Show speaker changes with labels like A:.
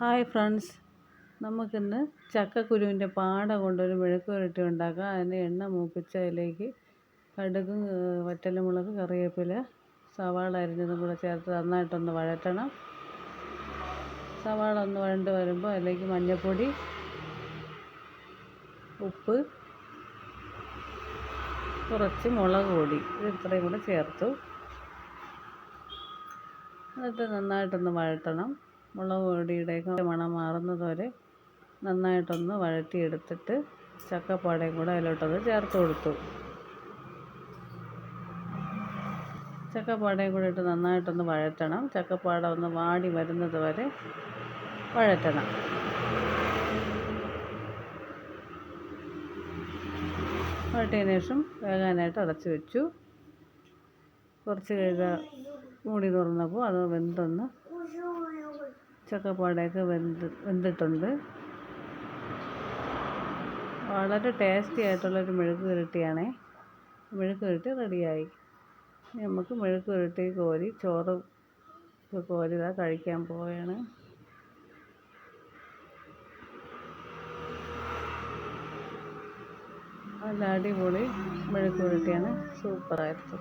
A: Hi friends, നമുക്കിന്ന് ചക്കക്കുരുവിൻ്റെ പാട കൊണ്ടൊരു മെഴുക്ക് പുരട്ടി ഉണ്ടാക്കാം. അതിന് എണ്ണ മൂപ്പിച്ച് അതിലേക്ക് കടുകും വറ്റൽമുളക്, കറിവേപ്പില, സവാള അരിഞ്ഞതും കൂടെ ചേർത്ത് നന്നായിട്ടൊന്ന് വഴറ്റണം. സവാള ഒന്ന് വഴണ്ട് വരുമ്പോൾ അതിലേക്ക് മഞ്ഞൾപ്പൊടി, ഉപ്പ്, കുറച്ച് മുളക് പൊടി, ഇത് ഇത്രയും കൂടെ ചേർത്തു. എന്നിട്ട് നന്നായിട്ടൊന്ന് വഴറ്റണം. മുളക് പൊടിയുടെയൊക്കെ മണം മാറുന്നത് വരെ നന്നായിട്ടൊന്ന് വഴറ്റിയെടുത്തിട്ട് ചക്കപ്പാടയും കൂടെ അതിലോട്ടൊന്ന് ചേർത്ത് കൊടുത്തു. ചക്കപ്പാടയും കൂടെ ഇട്ട് നന്നായിട്ടൊന്ന് വഴറ്റണം. ചക്കപ്പാട ഒന്ന് വാടി വരുന്നത് വരെ വഴറ്റണം. വഴറ്റിയതിന് ശേഷം വേകാനായിട്ട് അടച്ചു വെച്ചു. കുറച്ച് മൂടി തുറന്നപ്പോൾ അത് വെന്തൊന്ന് ചക്കപ്പാടയൊക്കെ വെന്തിട്ടുണ്ട്. വളരെ ടേസ്റ്റി ആയിട്ടുള്ളൊരു മെഴുക്ക് പുരട്ടിയാണേ. മെഴുക്ക് പുരട്ടി റെഡിയായി. നമുക്ക് മെഴുക്ക് പുരട്ടി കോരി ചോറ് കോരി കഴിക്കാൻ പോവുകയാണ്. നല്ല അടിപൊളി മെഴുക്ക് പുരട്ടിയാണ്, സൂപ്പറായിരുന്നു.